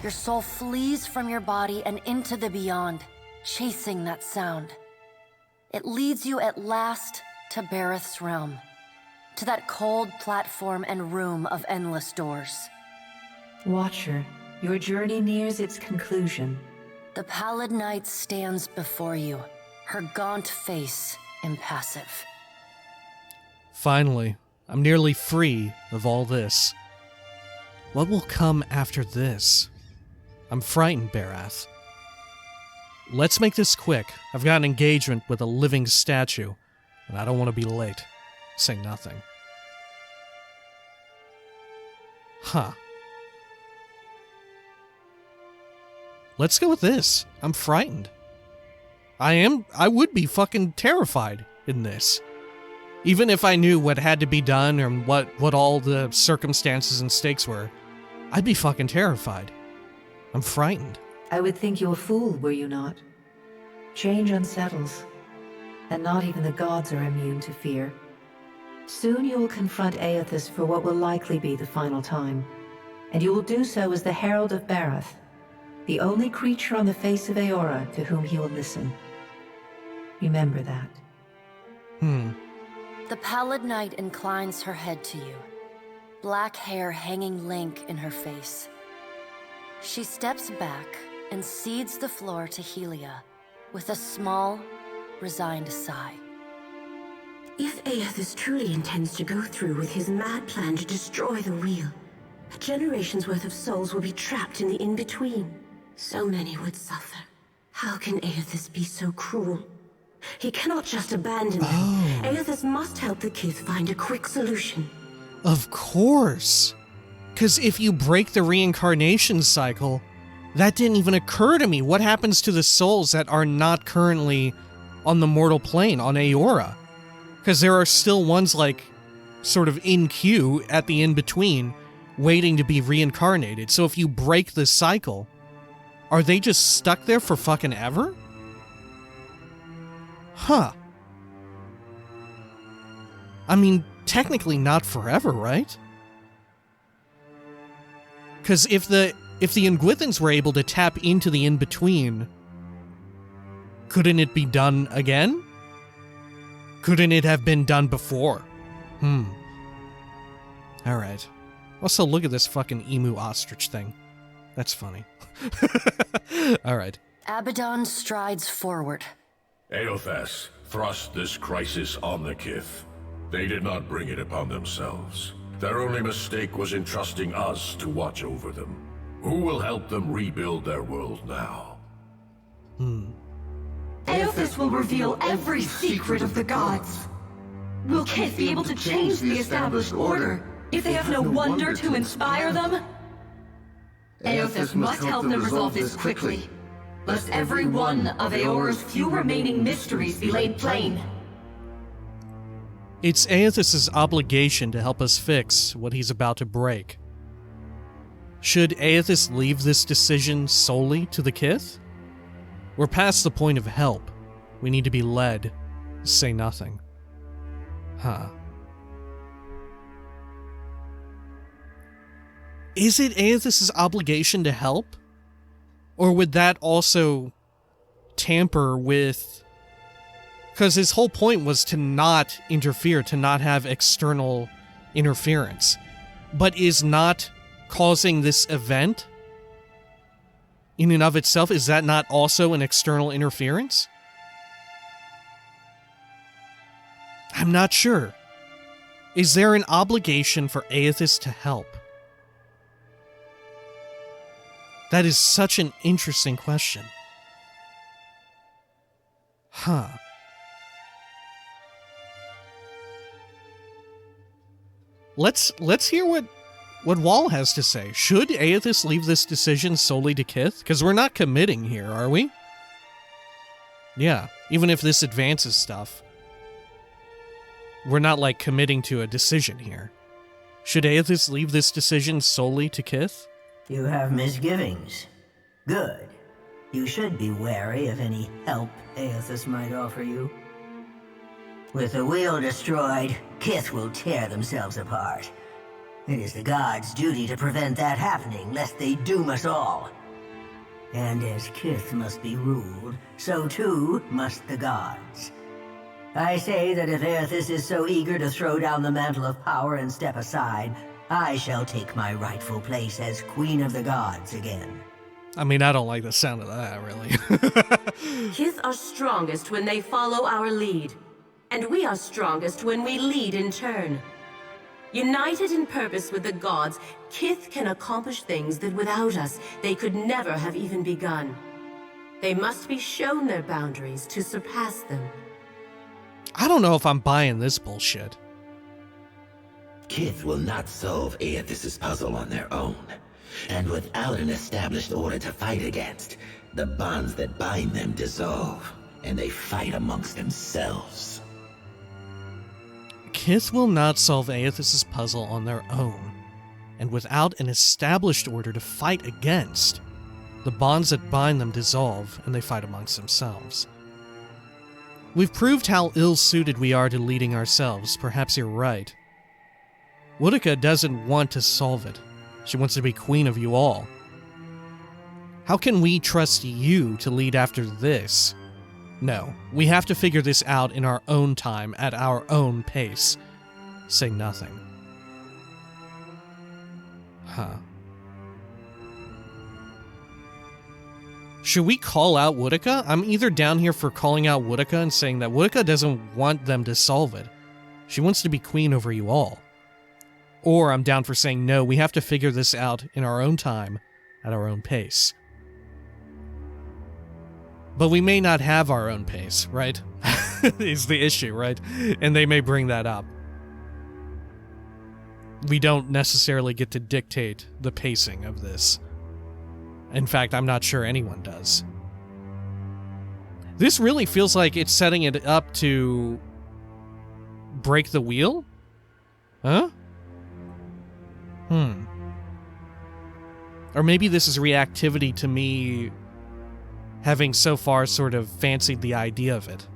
Speaker 8: Your soul flees from your body and into the beyond, chasing that sound. It leads you at last to Bareth's realm, to that cold platform and room of endless doors.
Speaker 9: Watcher, your journey nears its conclusion.
Speaker 8: The pallid night stands before you, her gaunt face impassive.
Speaker 1: Finally, I'm nearly free of all this. What will come after this? I'm frightened, Barath. Let's make this quick. I've got an engagement with a living statue, and I don't want to be late. Say nothing. Huh. Let's go with this. I'm frightened. I would be fucking terrified in this. Even if I knew what had to be done or what all the circumstances and stakes were, I'd be fucking terrified. I'm frightened.
Speaker 9: I would think you a fool, were you not? Change unsettles, and not even the gods are immune to fear. Soon you will confront Aethys for what will likely be the final time, and you will do so as the Herald of Barath, the only creature on the face of Eora to whom he will listen. Remember that.
Speaker 8: The pallid night inclines her head to you, black hair hanging lank in her face. She steps back and cedes the floor to Helia with a small, resigned sigh.
Speaker 7: If Aethys truly intends to go through with his mad plan to destroy the wheel, a generation's worth of souls will be trapped in the in-between. So many would suffer. How can Aethys be so cruel? He cannot just abandon them. Aethys must help the Kith find a quick solution.
Speaker 1: Of course. Because if you break the reincarnation cycle, that didn't even occur to me. What happens to the souls that are not currently on the mortal plane, on Eora? Because there are still ones like, sort of in queue at the in-between, waiting to be reincarnated. So if you break the cycle, are they just stuck there for fucking ever? Huh. I mean, technically not forever, right? Because if the Ingwithans were able to tap into the in-between, couldn't it be done again? Couldn't it have been done before? Alright. Also, look at this fucking emu ostrich thing. That's funny. Alright.
Speaker 8: Abaddon strides forward.
Speaker 10: Aethys thrust this crisis on the Kith. They did not bring it upon themselves. Their only mistake was entrusting us to watch over them. Who will help them rebuild their world now?
Speaker 11: Aethys will reveal every secret of the gods. Will Kith be able to change the established order if they have no wonder to inspire them? Aethys must help them resolve this quickly, lest every one of Eora's few remaining mysteries be laid plain.
Speaker 1: It's Aethys' obligation to help us fix what he's about to break. Should Aethys leave this decision solely to the Kith? We're past the point of help. We need to be led. Say nothing. Huh. Is it Aethys' obligation to help? Or would that also tamper with... Because his whole point was to not interfere, to not have external interference. But is not causing this event, in and of itself, is that not also an external interference? I'm not sure. Is there an obligation for Aethys to help? That is such an interesting question. Huh. Let's hear what Wall has to say. Should Aethys leave this decision solely to Kith? Because we're not committing here, are we? Yeah, even if this advances stuff. We're not, like, committing to a decision here. Should Aethys leave this decision solely to Kith?
Speaker 12: You have misgivings. Good. You should be wary of any help Aethys might offer you. With the wheel destroyed, Kith will tear themselves apart. It is the gods' duty to prevent that happening, lest they doom us all. And as Kith must be ruled, so too must the gods. I say that if Aethys is so eager to throw down the mantle of power and step aside, I shall take my rightful place as Queen of the Gods again.
Speaker 1: I mean, I don't like the sound of that, really.
Speaker 7: Kith are strongest when they follow our lead, and we are strongest when we lead in turn. United in purpose with the gods, Kith can accomplish things that without us, they could never have even begun. They must be shown their boundaries to surpass them.
Speaker 1: I don't know if I'm buying this bullshit.
Speaker 13: Kith will not solve Aethys' puzzle on their own. And without an established order to fight against, the bonds that bind them dissolve, and they fight amongst themselves.
Speaker 1: Kith will not solve Aethys' puzzle on their own, and without an established order to fight against, the bonds that bind them dissolve, and they fight amongst themselves. We've proved how ill-suited we are to leading ourselves. Perhaps you're right. Boudica doesn't want to solve it. She wants to be queen of you all. How can we trust you to lead after this? No, we have to figure this out in our own time, at our own pace. Say nothing. Huh. Should we call out Boudica? I'm either down here for calling out Boudica and saying that Boudica doesn't want them to solve it. She wants to be queen over you all. Or I'm down for saying, no, we have to figure this out in our own time, at our own pace. But we may not have our own pace, right? Is the issue, right? And they may bring that up. We don't necessarily get to dictate the pacing of this. In fact, I'm not sure anyone does. This really feels like it's setting it up to break the wheel? Huh? Or maybe this is reactivity to me having so far sort of fancied the idea of it.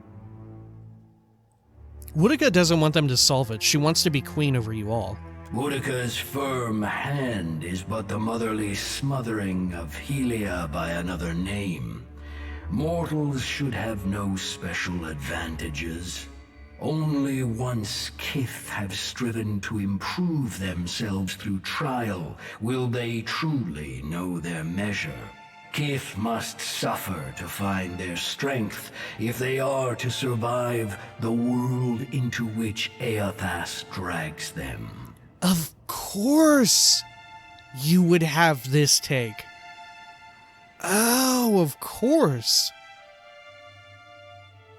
Speaker 1: Boudica doesn't want them to solve it. She wants to be queen over you all.
Speaker 14: Boudica's firm hand is but the motherly smothering of Helia by another name. Mortals should have no special advantages. Only once Kith have striven to improve themselves through trial will they truly know their measure. Kith must suffer to find their strength if they are to survive the world into which Aethys drags them.
Speaker 1: Of course you would have this take. Oh, of course.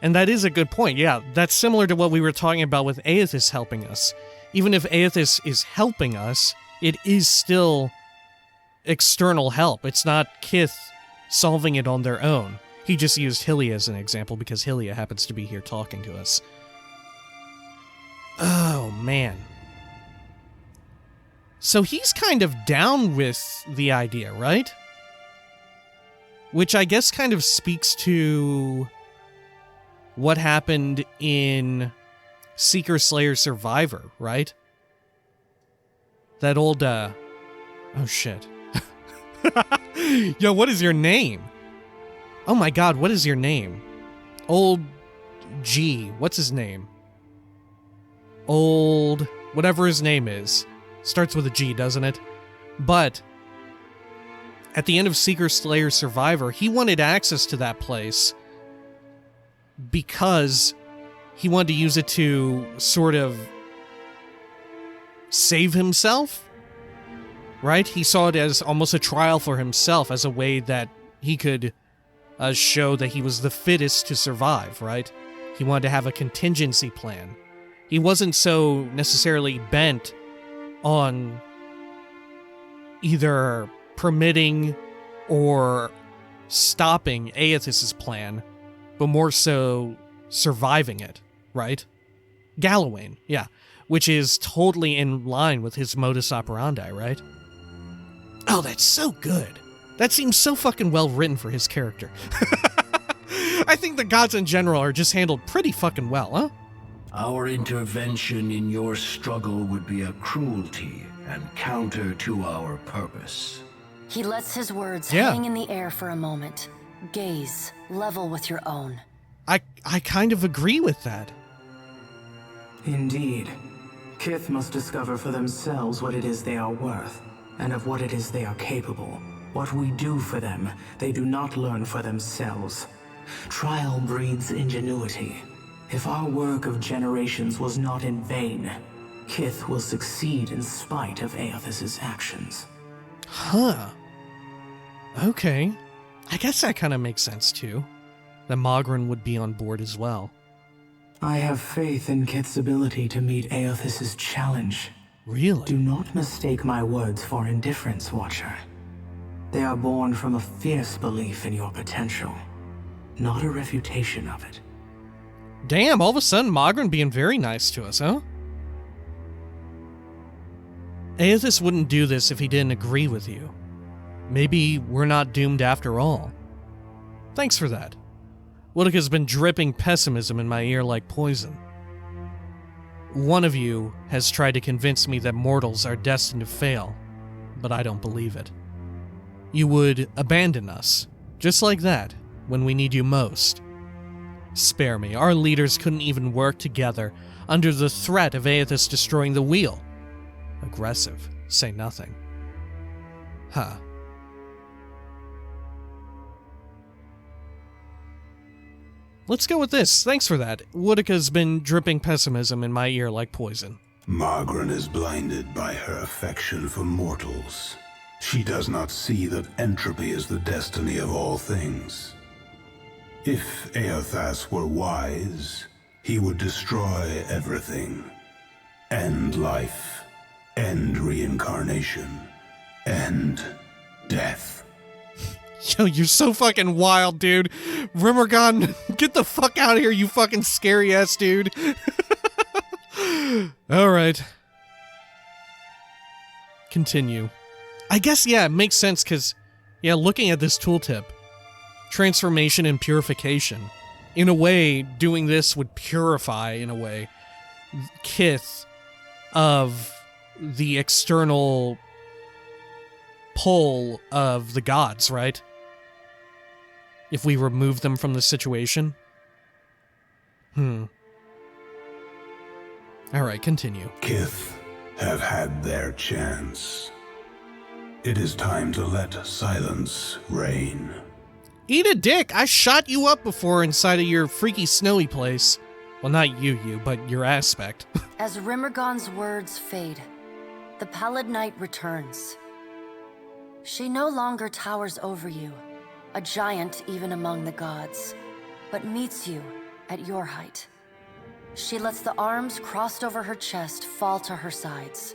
Speaker 1: And that is a good point. Yeah, that's similar to what we were talking about with Aethys helping us. Even if Aethys is helping us, it is still external help. It's not Kith solving it on their own. He just used Hylia as an example because Hylia happens to be here talking to us. Oh, man. So he's kind of down with the idea, right? Which I guess kind of speaks to what happened in Seeker Slayer Survivor, right? That old, oh shit. Yo, what is your name? Oh my god, what is your name? Old G, what's his name? Old, whatever his name is. Starts with a G, doesn't it? But at the end of Seeker Slayer Survivor, he wanted access to that place because he wanted to use it to sort of save himself, right? He saw it as almost a trial for himself, as a way that he could show that he was the fittest to survive, right? He wanted to have a contingency plan. He wasn't so necessarily bent on either permitting or stopping Aethys' plan, but more so surviving it, right? Gallowayne, yeah, which is totally in line with his modus operandi, right? Oh, that's so good. That seems so fucking well written for his character. I think the gods in general are just handled pretty fucking well, huh?
Speaker 14: Our intervention in your struggle would be a cruelty, and counter to our purpose.
Speaker 8: He lets his words hang in the air for a moment. Gaze, level with your own.
Speaker 1: I kind of agree with that.
Speaker 15: Indeed. Kith must discover for themselves what it is they are worth, and of what it is they are capable. What we do for them, they do not learn for themselves. Trial breeds ingenuity. If our work of generations was not in vain, Kith will succeed in spite of Aethys' actions.
Speaker 1: Huh. Okay. I guess that kind of makes sense, too. That Mogren would be on board as well.
Speaker 15: I have faith in Kith's ability to meet Aethys' challenge.
Speaker 1: Really?
Speaker 15: Do not mistake my words for indifference, Watcher. They are born from a fierce belief in your potential, not a refutation of it.
Speaker 1: Damn, all of a sudden Mogren being very nice to us, huh? Aethys wouldn't do this if he didn't agree with you. Maybe we're not doomed after all. Thanks for that. Woodika's been dripping pessimism in my ear like poison. One of you has tried to convince me that mortals are destined to fail, but I don't believe it. You would abandon us, just like that, when we need you most. Spare me, our leaders couldn't even work together under the threat of Aethys destroying the wheel. Aggressive, say nothing. Huh. Let's go with this. Thanks for that. Woodika's been dripping pessimism in my ear like poison.
Speaker 16: Mogren is blinded by her affection for mortals. She does not see that entropy is the destiny of all things. If Aethys were wise, he would destroy everything. End life. End reincarnation. End death.
Speaker 1: Yo, you're so fucking wild, dude. Rimmergon, get the fuck out of here, you fucking scary ass dude. Alright. Continue. I guess, yeah, it makes sense, because, yeah, looking at this tooltip, transformation and purification, in a way, doing this would purify, in a way, Kith of the external pull of the gods, right? If we remove them from the situation. Alright, continue.
Speaker 16: Kith have had their chance. It is time to let silence reign.
Speaker 1: Eat a dick! I shot you up before inside of your freaky snowy place. Well, not you, but your aspect.
Speaker 8: As Rimmergon's words fade, the pallid night returns. She no longer towers over you, a giant even among the gods, but meets you at your height. She lets the arms crossed over her chest fall to her sides.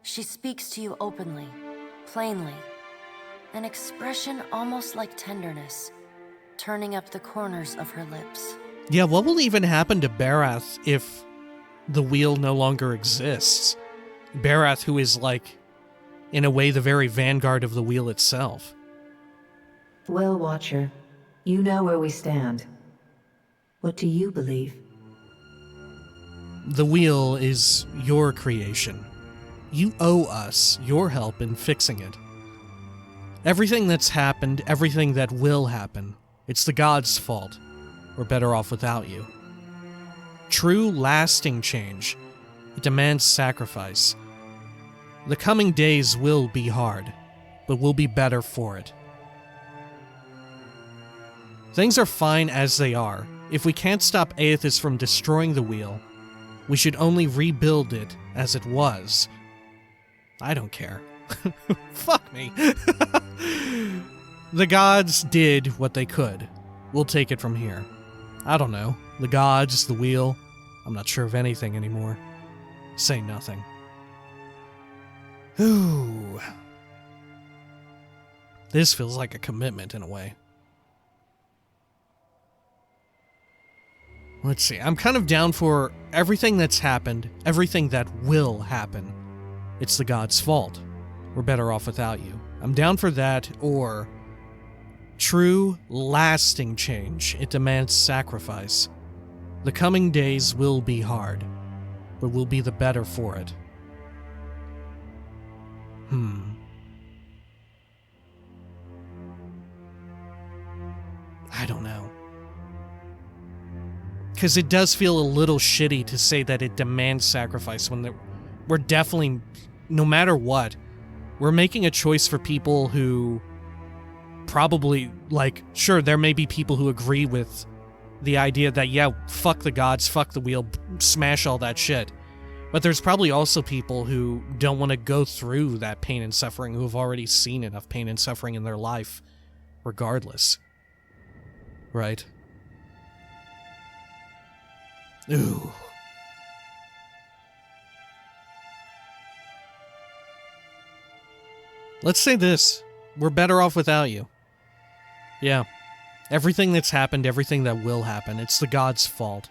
Speaker 8: She speaks to you openly, plainly, an expression almost like tenderness, turning up the corners of her lips.
Speaker 1: Yeah, what will even happen to Barath if the wheel no longer exists? Barath, who is like, in a way, the very vanguard of the wheel itself.
Speaker 9: Well, Watcher, you know where we stand. What do you believe?
Speaker 1: The wheel is your creation. You owe us your help in fixing it. Everything that's happened, everything that will happen, it's the gods' fault. We're better off without you. True, lasting change, it demands sacrifice. The coming days will be hard, but we'll be better for it. Things are fine as they are. If we can't stop Aethys from destroying the wheel, we should only rebuild it as it was. I don't care. Fuck me. The gods did what they could. We'll take it from here. I don't know. The gods, the wheel. I'm not sure of anything anymore. Say nothing. Ooh. This feels like a commitment in a way. Let's see. I'm kind of down for everything that's happened, everything that will happen. It's the gods' fault. We're better off without you. I'm down for that, or true, lasting change. It demands sacrifice. The coming days will be hard, but we'll be the better for it. I don't know. Because it does feel a little shitty to say that it demands sacrifice when we're definitely, no matter what, we're making a choice for people who probably, like, sure, there may be people who agree with the idea that, yeah, fuck the gods, fuck the wheel, smash all that shit. But there's probably also people who don't want to go through that pain and suffering, who have already seen enough pain and suffering in their life, regardless. Right? Ooh. Let's say this. We're better off without you. Yeah. Everything that's happened, everything that will happen, it's the gods' fault.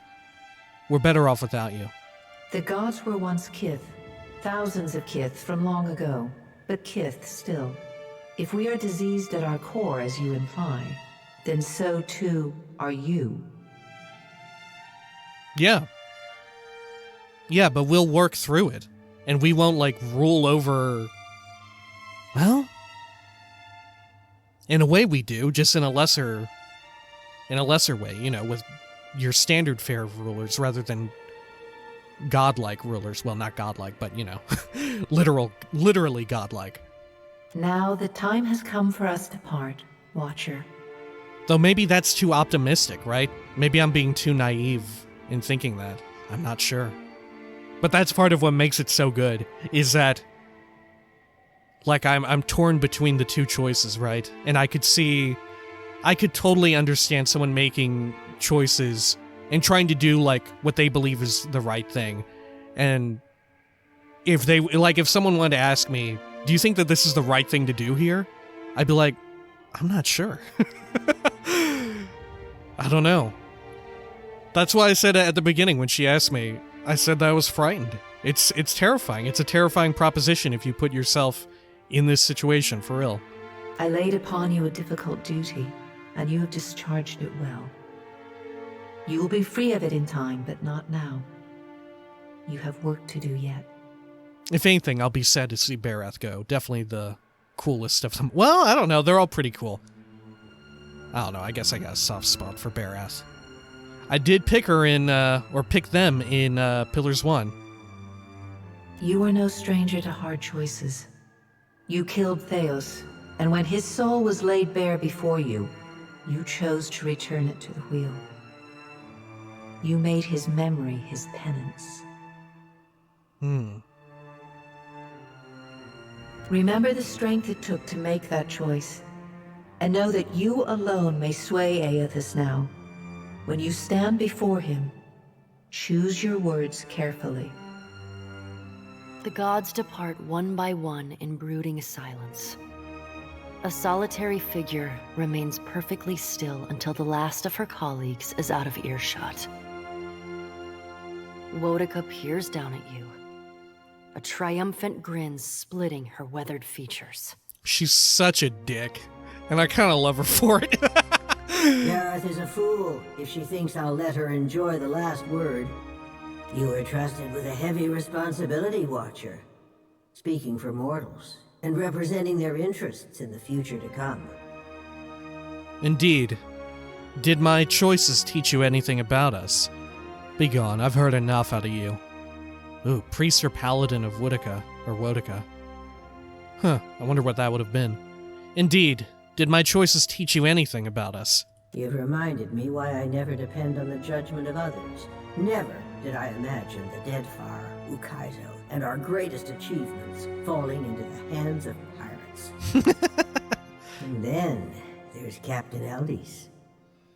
Speaker 1: We're better off without you.
Speaker 9: The gods were once kith. Thousands of kith from long ago, but kith still. If we are diseased at our core, as you imply, then so too are you.
Speaker 1: Yeah. Yeah, but we'll work through it. And we won't, like, rule over... Well... In a way we do, just in a lesser way, you know, with your standard fare of rulers rather than godlike rulers. Well, not godlike, but, you know, literally godlike.
Speaker 9: Now the time has come for us to part, Watcher.
Speaker 1: Though maybe that's too optimistic, right? Maybe I'm being too naive in thinking that. I'm not sure. But that's part of what makes it so good, is that, like, I'm torn between the two choices, right? And I could totally understand someone making choices and trying to do, like, what they believe is the right thing. And if someone wanted to ask me, do you think that this is the right thing to do here? I'd be like, I'm not sure. I don't know. That's why I said at the beginning when she asked me, I said that I was frightened. It's terrifying. It's a terrifying proposition if you put yourself in this situation, for real.
Speaker 9: I laid upon you a difficult duty, and you have discharged it well. You will be free of it in time, but not now. You have work to do yet.
Speaker 1: If anything, I'll be sad to see Barath go. Definitely the coolest of them. Well, I don't know. They're all pretty cool. I don't know. I guess I got a soft spot for Barath. I did pick her pick them in Pillars 1.
Speaker 9: You are no stranger to hard choices. You killed Theos, and when his soul was laid bare before you, you chose to return it to the wheel. You made his memory his penance. Remember the strength it took to make that choice, and know that you alone may sway Aethys now. When you stand before him, choose your words carefully.
Speaker 8: The gods depart one by one in brooding silence. A solitary figure remains perfectly still until the last of her colleagues is out of earshot. Wodica peers down at you, a triumphant grin splitting her weathered features.
Speaker 1: She's such a dick, and I kind of love her for it.
Speaker 12: Gareth is a fool if she thinks I'll let her enjoy the last word. You were trusted with a heavy responsibility, Watcher. Speaking for mortals, and representing their interests in the future to come.
Speaker 1: Indeed. Did my choices teach you anything about us? Begone, I've heard enough out of you. Ooh, priest or paladin of Wodica, or Wodica. Huh, I wonder what that would have been. Indeed, did my choices teach you anything about us?
Speaker 12: You've reminded me why I never depend on the judgment of others. Never did I imagine the Deadfire, Ukaizo, and our greatest achievements falling into the hands of pirates. And then there's Captain Eldis.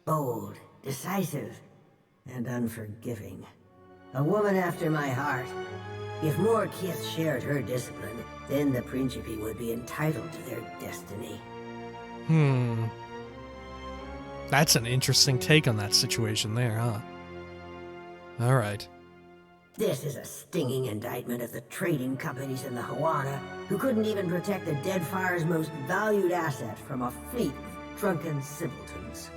Speaker 12: Bold, decisive, and unforgiving. A woman after my heart. If more kith shared her discipline, then the Principi would be entitled to their destiny.
Speaker 1: That's an interesting take on that situation there, huh? Alright.
Speaker 12: This is a stinging indictment of the trading companies in the Hawana, who couldn't even protect the Deadfire's most valued asset from a fleet of drunken simpletons.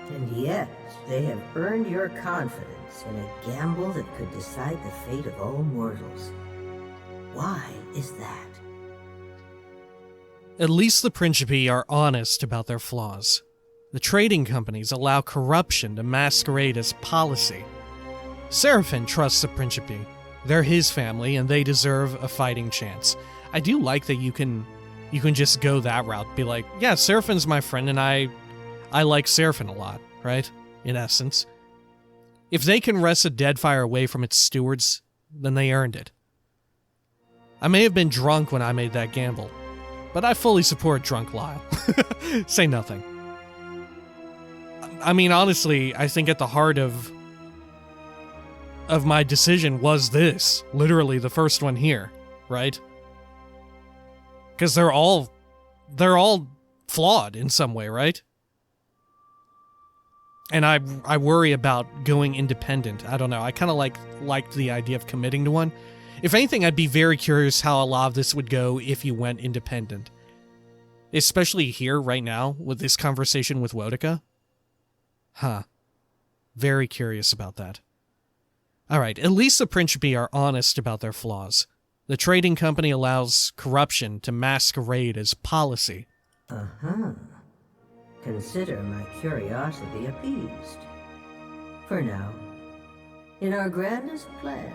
Speaker 12: And yet, they have earned your confidence in a gamble that could decide the fate of all mortals. Why is that?
Speaker 1: At least the Principi are honest about their flaws. The trading companies allow corruption to masquerade as policy. Seraphin trusts the Principi. They're his family, and they deserve a fighting chance. I do like that you can just go that route. Be like, yeah, Seraphin's my friend, and I like Seraphin a lot, right? In essence. If they can wrest a Deadfire away from its stewards, then they earned it. I may have been drunk when I made that gamble, but I fully support Drunk Lyle. Say nothing. I mean, honestly, I think at the heart of my decision was this. Literally the first one here, right? Because they're all flawed in some way, right? And I worry about going independent. I don't know. I kind of liked the idea of committing to one. If anything, I'd be very curious how a lot of this would go if you went independent. Especially here, right now, with this conversation with Wodica. Huh. Very curious about that. Alright, at least the Principi are honest about their flaws. The trading company allows corruption to masquerade as policy.
Speaker 12: Uh-huh. Consider my curiosity appeased. For now, in our grandest plans,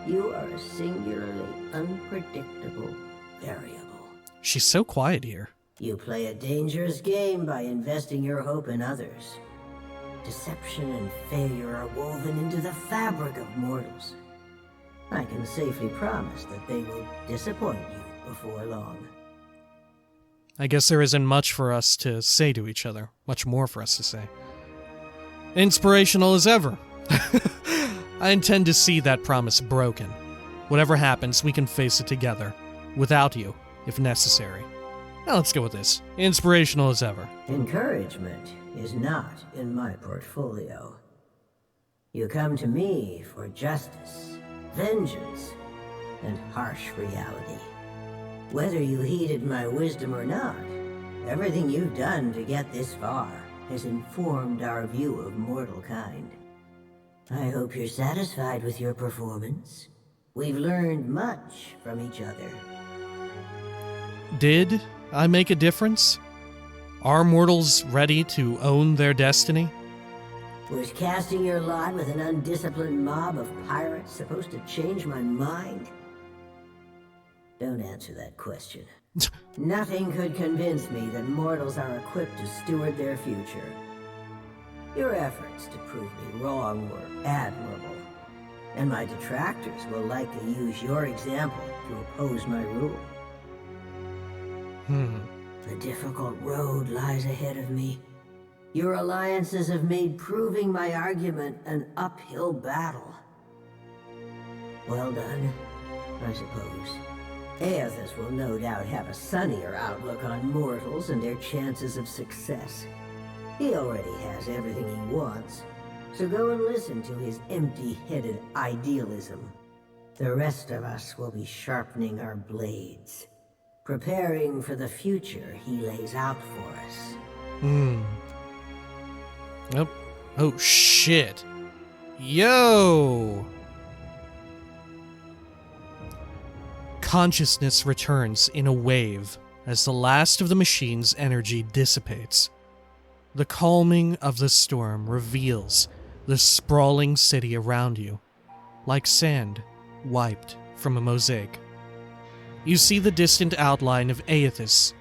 Speaker 12: you are a singularly unpredictable variable.
Speaker 1: She's so quiet here.
Speaker 12: You play a dangerous game by investing your hope in others. Deception and failure are woven into the fabric of mortals. I can safely promise that they will disappoint you before long.
Speaker 1: I guess there isn't much for us to say to each other. Much more for us to say. Inspirational as ever. I intend to see that promise broken. Whatever happens, we can face it together. Without you, if necessary. Now let's go with this. Inspirational as ever.
Speaker 12: Encouragement is not in my portfolio. You come to me for justice, vengeance, and harsh reality. Whether you heeded my wisdom or not, everything you've done to get this far has informed our view of mortal kind. I hope you're satisfied with your performance. We've learned much from each other.
Speaker 1: Did I make a difference? Are mortals ready to own their destiny?
Speaker 12: Was casting your lot with an undisciplined mob of pirates supposed to change my mind? Don't answer that question. Nothing could convince me that mortals are equipped to steward their future. Your efforts to prove me wrong were admirable, and my detractors will likely use your example to oppose my rule. The difficult road lies ahead of me. Your alliances have made proving my argument an uphill battle. Well done, I suppose. Aethys will no doubt have a sunnier outlook on mortals and their chances of success. He already has everything he wants, so go and listen to his empty-headed idealism. The rest of us will be sharpening our blades, preparing for the future he lays out for us.
Speaker 1: Nope. Oh, shit. Yo! Consciousness returns in a wave as the last of the machine's energy dissipates. The calming of the storm reveals the sprawling city around you, like sand wiped from a mosaic. You see the distant outline of Aethys,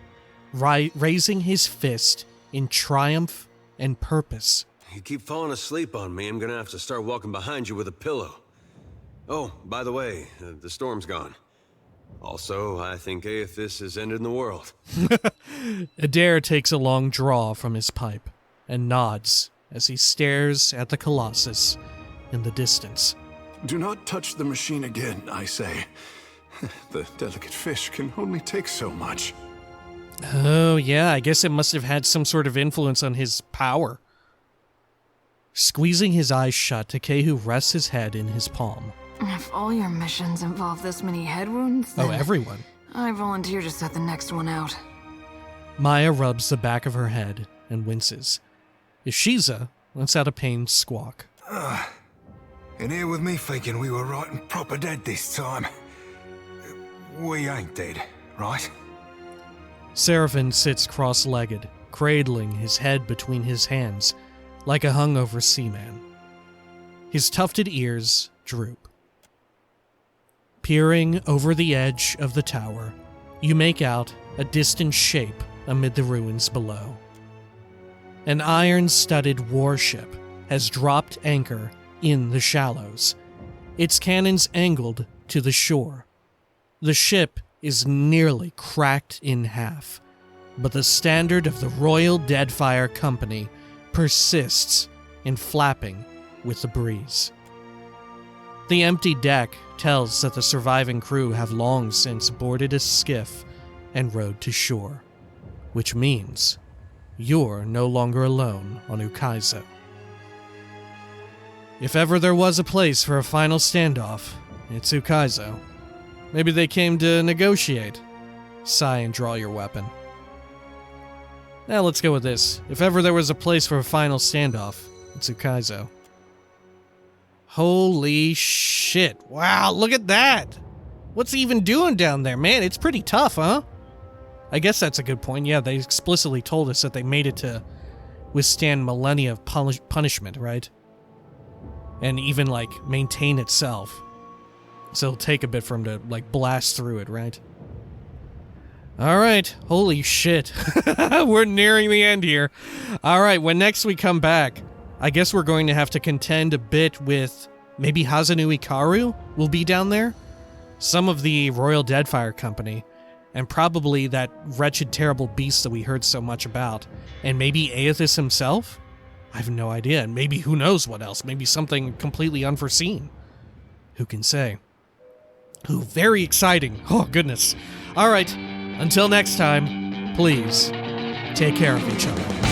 Speaker 1: raising his fist in triumph and purpose.
Speaker 5: You keep falling asleep on me, I'm gonna have to start walking behind you with a pillow. Oh, by the way, the storm's gone. Also, I think Aethys has ended the world.
Speaker 1: Adair takes a long draw from his pipe and nods as he stares at the Colossus in the distance.
Speaker 6: Do not touch the machine again, I say. The delicate fish can only take so much.
Speaker 1: Oh, yeah, I guess it must have had some sort of influence on his power. Squeezing his eyes shut, Tekehu rests his head in his palm.
Speaker 17: If all your missions involve this many head wounds,
Speaker 1: Oh, everyone.
Speaker 17: I volunteer to set the next one out.
Speaker 1: Maya rubs the back of her head and winces. Ishiza lets out a pained squawk.
Speaker 2: In here with me thinking we were right and proper dead this time. We ain't dead, right?
Speaker 1: Seraphin sits cross-legged, cradling his head between his hands, like a hungover seaman. His tufted ears droop. Peering over the edge of the tower, you make out a distant shape amid the ruins below. An iron-studded warship has dropped anchor in the shallows, its cannons angled to the shore. The ship is nearly cracked in half, but the standard of the Royal Deadfire Company persists in flapping with the breeze. The empty deck tells that the surviving crew have long since boarded a skiff and rowed to shore, which means you're no longer alone on Ukaizo. If ever there was a place for a final standoff, it's Ukaizo. Maybe they came to negotiate. Sigh and draw your weapon. Now let's go with this. If ever there was a place for a final standoff, it's Ukaizo. Holy shit. Wow, look at that! What's he even doing down there? Man, it's pretty tough, huh? I guess that's a good point. Yeah, they explicitly told us that they made it to withstand millennia of punishment, right? And even, like, maintain itself. So it'll take a bit for him to, like, blast through it, right? Alright, holy shit. We're nearing the end here. Alright, when next we come back, I guess we're going to have to contend a bit with maybe Hazanu Ikaru will be down there? Some of the Royal Deadfire Company, and probably that wretched, terrible beast that we heard so much about. And maybe Aethys himself? I have no idea, and maybe who knows what else. Maybe something completely unforeseen. Who can say? Ooh, very exciting. Oh, goodness. All right, until next time, please take care of each other.